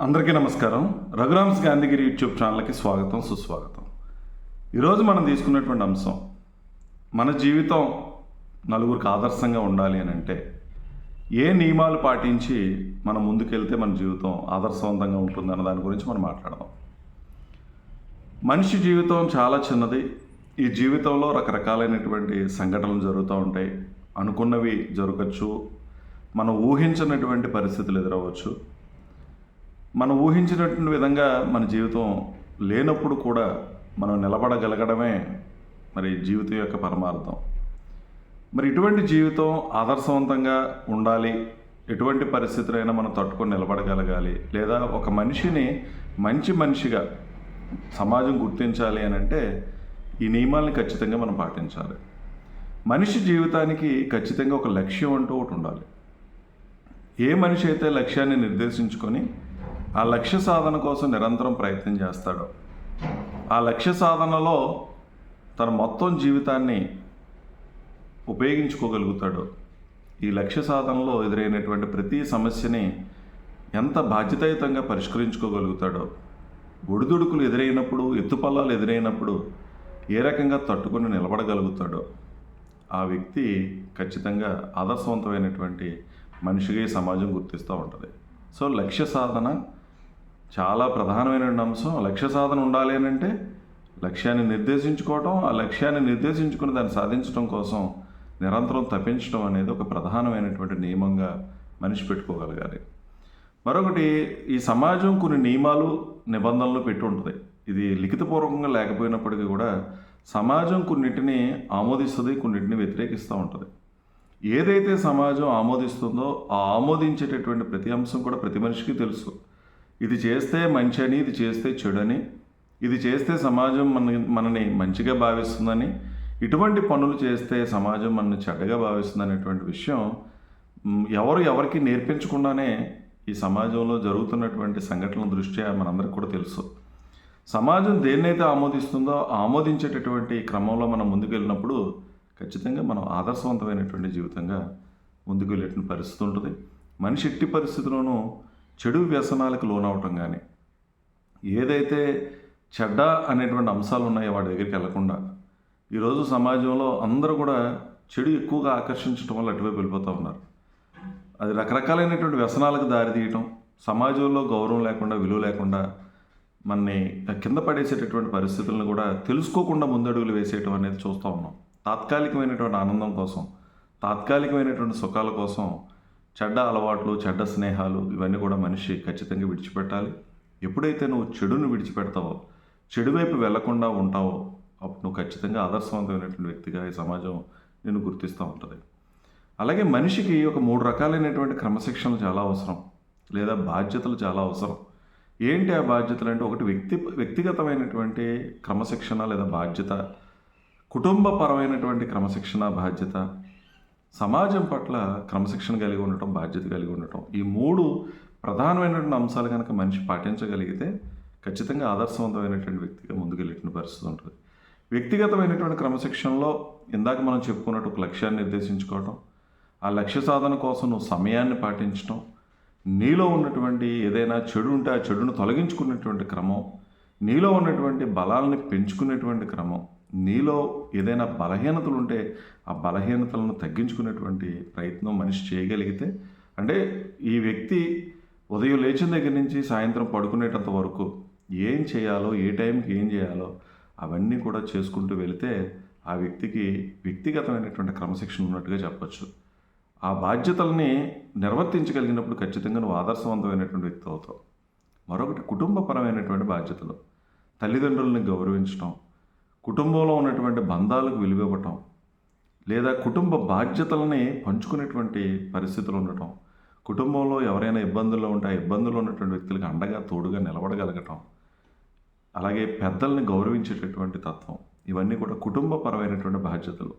అందరికీ నమస్కారం. రఘురామ్స్ గాంధీగిరి యూట్యూబ్ ఛానల్కి స్వాగతం, సుస్వాగతం. ఈరోజు మనం తీసుకున్నటువంటి అంశం, మన జీవితం నలుగురికి ఆదర్శంగా ఉండాలి అని అంటే ఏ నియమాలు పాటించి మనం ముందుకెళ్తే మన జీవితం ఆదర్శవంతంగా ఉంటుందన్న దాని గురించి మనం మాట్లాడదాం. మనిషి జీవితం చాలా చిన్నది. ఈ జీవితంలో రకరకాలైనటువంటి సంఘటనలు జరుగుతూ ఉంటాయి. అనుకున్నవి జరగచ్చు, మనం ఊహించినటువంటి పరిస్థితులు ఎదురవ్వచ్చు. మనం ఊహించినటువంటి విధంగా మన జీవితం లేనప్పుడు కూడా మనం నిలబడగలగడమే మరి జీవితం యొక్క పరమార్థం. మరి ఇటువంటి జీవితం ఆదర్శవంతంగా ఉండాలి, ఎటువంటి పరిస్థితులైనా మనం తట్టుకొని నిలబడగలగాలి, లేదా ఒక మనిషిని మంచి మనిషిగా సమాజం గుర్తించాలి అని అంటే ఈ నియమాల్ని ఖచ్చితంగా మనం పాటించాలి. మనిషి జీవితానికి ఖచ్చితంగా ఒక లక్ష్యం అంటూ ఒకటి ఉండాలి. ఏ మనిషి అయితే లక్ష్యాన్ని నిర్దేశించుకొని ఆ లక్ష్య సాధన కోసం నిరంతరం ప్రయత్నం చేస్తాడో, ఆ లక్ష్య సాధనలో తన మొత్తం జీవితాన్ని ఉపయోగించుకోగలుగుతాడో, ఈ లక్ష్య సాధనలో ఎదురైనటువంటి ప్రతి సమస్యని ఎంత బాధ్యతాయుతంగా పరిష్కరించుకోగలుగుతాడో, ఒడిదుడుకులు ఎదురైనప్పుడు, ఎత్తుపల్లాలు ఎదురైనప్పుడు ఏ రకంగా తట్టుకొని నిలబడగలుగుతాడో, ఆ వ్యక్తి ఖచ్చితంగా ఆదర్శవంతమైనటువంటి మనిషిగా ఈ సమాజం గుర్తిస్తూ ఉంటుంది. సో లక్ష్య సాధన చాలా ప్రధానమైన అంశం. లక్ష్య సాధన ఉండాలి అని అంటే లక్ష్యాన్ని నిర్దేశించుకోవటం, ఆ లక్ష్యాన్ని నిర్దేశించుకుని దాన్ని సాధించడం కోసం నిరంతరం తప్పించడం అనేది ఒక ప్రధానమైనటువంటి నియమంగా మనిషి పెట్టుకోగలగాలి. మరొకటి, ఈ సమాజం కొన్ని నియమాలు, నిబంధనలు పెట్టి ఉంటుంది. ఇది లిఖితపూర్వకంగా లేకపోయినప్పటికీ కూడా సమాజం కొన్నింటిని ఆమోదిస్తుంది, కొన్నింటిని వ్యతిరేకిస్తూ ఉంటుంది. ఏదైతే సమాజం ఆమోదిస్తుందో ఆ ఆమోదించేటటువంటి ప్రతి అంశం కూడా ప్రతి మనిషికి తెలుసు. ఇది చేస్తే మంచి అని, ఇది చేస్తే చెడని, ఇది చేస్తే సమాజం మనని మంచిగా భావిస్తుందని, ఇటువంటి పనులు చేస్తే సమాజం మనని చెడ్డగా భావిస్తుంది అనేటువంటి విషయం ఎవరికి నేర్పించకుండానే ఈ సమాజంలో జరుగుతున్నటువంటి సంఘటనల దృష్ట్యా మనందరికీ కూడా తెలుసు. సమాజం దేన్నైతే ఆమోదిస్తుందో ఆమోదించేటటువంటి క్రమంలో మనం ముందుకు వెళ్ళినప్పుడు ఖచ్చితంగా మనం ఆదర్శవంతమైనటువంటి జీవితంగా ముందుకు వెళ్ళేటువంటి పరిస్థితి ఉంటుంది. మనిషి ఎట్టి పరిస్థితుల్లోనూ చెడు వ్యసనాలకు లోనవటం కానీ, ఏదైతే చెడ్డ అనేటువంటి అంశాలు ఉన్నాయో వాటి దగ్గరికి వెళ్లకుండా, ఈరోజు సమాజంలో అందరూ కూడా చెడు ఎక్కువగా ఆకర్షించడం వల్ల అటువైపు వెళ్ళిపోతూ ఉన్నారు. అది రకరకాలైనటువంటి వ్యసనాలకు దారితీయటం, సమాజంలో గౌరవం లేకుండా, విలువ లేకుండా మనని కింద పడేసేటటువంటి పరిస్థితులను కూడా తెలుసుకోకుండా ముందడుగులు వేసేయటం అనేది చూస్తూ ఉన్నాం. తాత్కాలికమైనటువంటి ఆనందం కోసం, తాత్కాలికమైనటువంటి సుఖాల కోసం చెడ్డ అలవాట్లు, చెడ్డ స్నేహాలు ఇవన్నీ కూడా మనిషి ఖచ్చితంగా విడిచిపెట్టాలి. ఎప్పుడైతే నువ్వు చెడును విడిచిపెడతావో, చెడు వైపు వెళ్లకుండా ఉంటావో, అప్పుడు నువ్వు ఖచ్చితంగా ఆదర్శవంతమైనటువంటి వ్యక్తిగా ఈ సమాజం నిన్ను గుర్తిస్తూ ఉంటుంది. అలాగే మనిషికి ఒక 3 రకాలైనటువంటి క్రమశిక్షణలు చాలా అవసరం, లేదా బాధ్యతలు చాలా అవసరం. ఏంటి ఆ బాధ్యతలు అంటే, ఒకటి వ్యక్తిగతమైనటువంటి క్రమశిక్షణ లేదా బాధ్యత, కుటుంబపరమైనటువంటి క్రమశిక్షణ బాధ్యత, సమాజం పట్ల క్రమశిక్షణ కలిగి ఉండటం, బాధ్యత కలిగి ఉండటం. ఈ 3 ప్రధానమైనటువంటి అంశాలు కనుక మనిషి పాటించగలిగితే ఖచ్చితంగా ఆదర్శవంతమైనటువంటి వ్యక్తిగా ముందుకెళ్ళేటువంటి పరిస్థితి ఉంటుంది. వ్యక్తిగతమైనటువంటి క్రమశిక్షణలో ఇందాక మనం చెప్పుకున్నట్టు ఒక లక్ష్యాన్ని నిర్దేశించుకోవటం, ఆ లక్ష్య సాధన కోసం నువ్వు సమయాన్ని పాటించడం, నీలో ఉన్నటువంటి ఏదైనా చెడు ఉంటే ఆ చెడును తొలగించుకునేటువంటి క్రమం, నీలో ఉన్నటువంటి బలాలని పెంచుకునేటువంటి క్రమం, నీలో ఏదైనా బలహీనతలు ఉంటే ఆ బలహీనతలను తగ్గించుకునేటువంటి ప్రయత్నం మనిషి చేయగలిగితే, అంటే ఈ వ్యక్తి ఉదయం లేచిన దగ్గర నుంచి సాయంత్రం పడుకునేటంత వరకు ఏం చేయాలో, ఏ టైంకి ఏం చేయాలో అవన్నీ కూడా చేసుకుంటూ వెళితే ఆ వ్యక్తికి వ్యక్తిగతమైనటువంటి క్రమశిక్షణ ఉన్నట్టుగా చెప్పచ్చు. ఆ బాధ్యతల్ని నిర్వర్తించగలిగినప్పుడు ఖచ్చితంగా నువ్వు ఆదర్శవంతమైనటువంటి వ్యక్తి అవుతావు. మరొకటి, కుటుంబపరమైనటువంటి బాధ్యతలు, తల్లిదండ్రులని గౌరవించడం, కుటుంబంలో ఉన్నటువంటి బంధాలకు విలువ ఇవ్వటం, లేదా కుటుంబ బాధ్యతలని పంచుకునేటువంటి పరిస్థితులు ఉండటం, కుటుంబంలో ఎవరైనా ఇబ్బందుల్లో ఉంటే ఆ ఇబ్బందుల్లో ఉన్నటువంటి వ్యక్తులకు అండగా తోడుగా నిలబడగలగటం, అలాగే పెద్దల్ని గౌరవించేటటువంటి తత్వం, ఇవన్నీ కూడా కుటుంబపరమైనటువంటి బాధ్యతలు.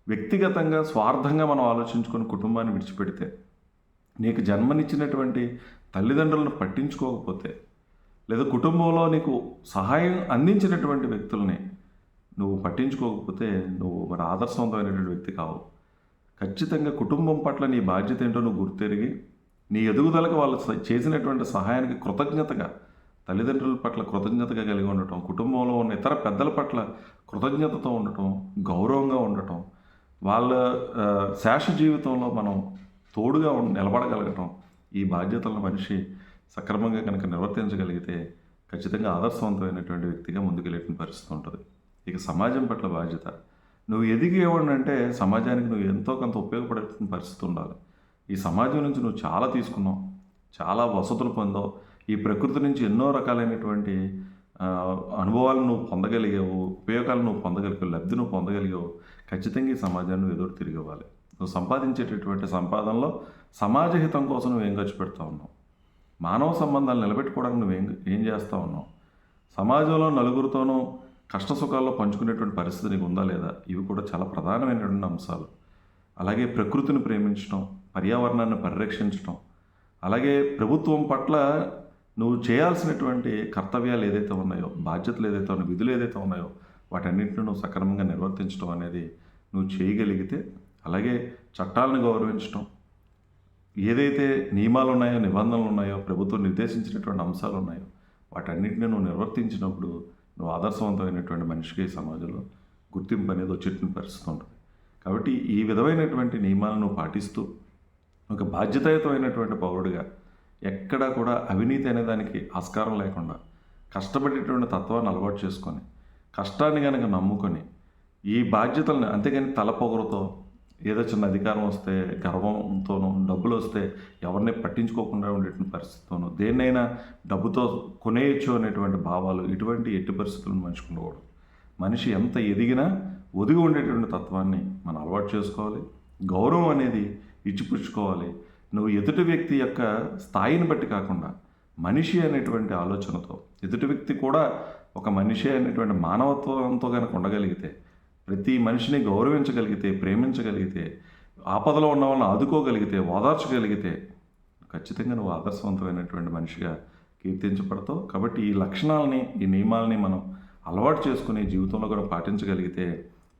వ్యక్తిగతంగా స్వార్థంగా మనం ఆలోచించుకొని కుటుంబాన్ని విడిచిపెడితే, నీకు జన్మనిచ్చినటువంటి తల్లిదండ్రులను పట్టించుకోకపోతే, లేదా కుటుంబంలో నీకు సహాయం అందించినటువంటి వ్యక్తుల్ని నువ్వు పట్టించుకోకపోతే నువ్వు మరి ఆదర్శవంతమైనటువంటి వ్యక్తి కావు. ఖచ్చితంగా కుటుంబం పట్ల నీ బాధ్యత ఏంటో నువ్వు గుర్తెరిగి నీ ఎదుగుదలకు వాళ్ళు చేసినటువంటి సహాయానికి కృతజ్ఞతగా, తల్లిదండ్రుల పట్ల కృతజ్ఞతగా కలిగి ఉండటం, కుటుంబంలో ఉన్న ఇతర పెద్దల పట్ల కృతజ్ఞతతో ఉండటం, గౌరవంగా ఉండటం, వాళ్ళ శేష జీవితంలో మనం తోడుగా నిలబడగలగటం, ఈ బాధ్యతలను మనిషి సక్రమంగా కనుక నిర్వర్తించగలిగితే ఖచ్చితంగా ఆదర్శవంతమైనటువంటి వ్యక్తిగా ముందుకెళ్ళేటువంటి పరిస్థితి ఉంటుంది. ఇక సమాజం పట్ల బాధ్యత. నువ్వు ఎదిగేవాడినంటే సమాజానికి నువ్వు ఎంతో కొంత ఉపయోగపడేటువంటి పరిస్థితి ఉండాలి. ఈ సమాజం నుంచి నువ్వు చాలా తీసుకున్నావు, చాలా వసతులు పొందావు, ఈ ప్రకృతి నుంచి ఎన్నో రకాలైనటువంటి అనుభవాలు నువ్వు పొందగలిగావు, ఉపయోగాలు నువ్వు పొందగలిగావు, లబ్ధి నువ్వు పొందగలిగావు. ఖచ్చితంగా ఈ సమాజాన్ని నువ్వు ఎదురు తిరిగివ్వాలి. నువ్వు సంపాదించేటటువంటి సంపాదనలో సమాజ హితం కోసం నువ్వేం ఖర్చు పెడతా ఉన్నావు, మానవ సంబంధాలు నిలబెట్టుకోవడానికి నువ్వేం చేస్తూ ఉన్నావు, సమాజంలో నలుగురితోనూ కష్ట సుఖాల్లో పంచుకునేటువంటి పరిస్థితి నీకు ఉందా లేదా, ఇవి కూడా చాలా ప్రధానమైనటువంటి అంశాలు. అలాగే ప్రకృతిని ప్రేమించడం, పర్యావరణాన్ని పరిరక్షించడం, అలాగే ప్రభుత్వం పట్ల నువ్వు చేయాల్సినటువంటి కర్తవ్యాలు ఏదైతే ఉన్నాయో, బాధ్యతలు ఏదైతే ఉన్నాయో, విధులు ఏదైతే ఉన్నాయో వాటన్నింటిని నువ్వు సక్రమంగా నిర్వర్తించడం అనేది నువ్వు చేయగలిగితే, అలాగే చట్టాలను గౌరవించడం, ఏదైతే నియమాలు ఉన్నాయో, నిబంధనలు ఉన్నాయో, ప్రభుత్వం నిర్దేశించినటువంటి అంశాలు ఉన్నాయో వాటన్నింటినీ నువ్వు నిర్వర్తించినప్పుడు నువ్వు ఆదర్శవంతమైనటువంటి మనిషికి సమాజంలో గుర్తింపు అనేది వచ్చేటువంటి పరిస్థితి ఉంటుంది. కాబట్టి ఈ విధమైనటువంటి నియమాలను నువ్వు పాటిస్తూ ఒక బాధ్యతాయుతమైనటువంటి పౌరుడిగా ఎక్కడా కూడా అవినీతి అనే దానికి ఆస్కారం లేకుండా కష్టపడేటువంటి తత్వాన్ని అలవాటు చేసుకొని, కష్టాన్ని కనుక నమ్ముకొని, ఈ బాధ్యతలను అంతేగాని తలపొగరుతో ఏదో చిన్న అధికారం వస్తే గర్వంతోనూ, డబ్బులు వస్తే ఎవరిని పట్టించుకోకుండా ఉండేటువంటి పరిస్థితితోనూ, దేన్నైనా డబ్బుతో కొనేయచ్చు అనేటువంటి భావాలు, ఇటువంటి ఎట్టి పరిస్థితులను మనిషికి ఉండకూడదు. మనిషి ఎంత ఎదిగినా ఒదిగి ఉండేటువంటి తత్వాన్ని మనం అలవాటు చేసుకోవాలి. గౌరవం అనేది ఇచ్చిపుచ్చుకోవాలి. నువ్వు ఎదుటి వ్యక్తి యొక్క స్థాయిని బట్టి కాకుండా మనిషి అనేటువంటి ఆలోచనతో, ఎదుటి వ్యక్తి కూడా ఒక మనిషి అనేటువంటి మానవత్వంతో కనుక ఉండగలిగితే, ప్రతి మనిషిని గౌరవించగలిగితే, ప్రేమించగలిగితే, ఆపదలో ఉన్న వాళ్ళని ఆదుకోగలిగితే, ఓదార్చగలిగితే ఖచ్చితంగా నువ్వు ఆదర్శవంతమైనటువంటి మనిషిగా కీర్తించబడతావు. కాబట్టి ఈ లక్షణాలని, ఈ నియమాలని మనం అలవాటు చేసుకుని జీవితంలో కూడా పాటించగలిగితే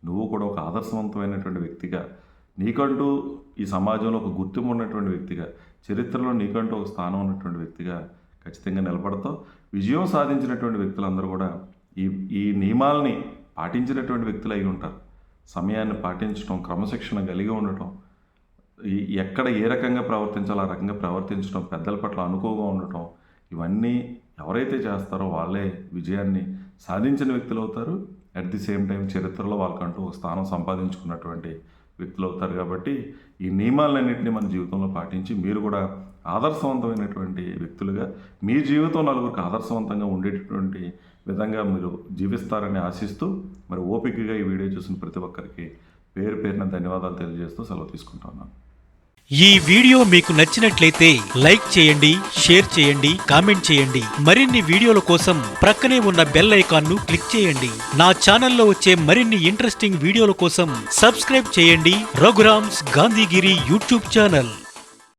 నువ్వు కూడా ఒక ఆదర్శవంతమైనటువంటి వ్యక్తిగా, నీకంటూ ఈ సమాజంలో ఒక గుర్తింపు ఉన్నటువంటి వ్యక్తిగా, చరిత్రలో నీకంటూ ఒక స్థానం ఉన్నటువంటి వ్యక్తిగా ఖచ్చితంగా నిలబడతావు. విజయం సాధించినటువంటి వ్యక్తులందరూ కూడా ఈ నియమాలని పాటించినటువంటి వ్యక్తులు అయి ఉంటారు. సమయాన్ని పాటించడం, క్రమశిక్షణ కలిగి ఉండటం, ఎక్కడ ఏ రకంగా ప్రవర్తించాలో ఆ రకంగా ప్రవర్తించడం, పెద్దల పట్ల అనుకువగా ఉండటం, ఇవన్నీ ఎవరైతే చేస్తారో వాళ్ళే విజయాన్ని సాధించిన వ్యక్తులు అవుతారు. అట్ ది సేమ్ టైం చరిత్రలో వాళ్ళకంటూ ఒక స్థానం సంపాదించుకున్నటువంటి వ్యక్తులు అవుతారు. కాబట్టి ఈ నియమాలన్నింటినీ మన జీవితంలో పాటించి మీరు కూడా ఆదర్శవంతమైనటువంటి వ్యక్తులుగా, మీ జీవితం నలుగురికి ఆదర్శవంతంగా ఉండేటటువంటి విధంగా మీరు జీవిస్తారని ఆశిస్తూ, మరి ఓపికగా ఈ వీడియో చూసిన ప్రతి ఒక్కరికి పేరు పేరున ధన్యవాదాలు తెలియజేస్తూ సెలవు తీసుకుంటున్నాను. ఈ వీడియో మీకు నచ్చినట్లయితే లైక్ చేయండి, షేర్ చేయండి, కామెంట్ చేయండి. మరిన్ని వీడియోల కోసం ప్రక్కనే ఉన్న బెల్ ఐకాన్ ను క్లిక్ చేయండి. నా ఛానల్లో వచ్చే మరిన్ని ఇంట్రెస్టింగ్ వీడియోల కోసం సబ్స్క్రైబ్ చేయండి రఘురామ్స్ గాంధీగిరి యూట్యూబ్ ఛానల్.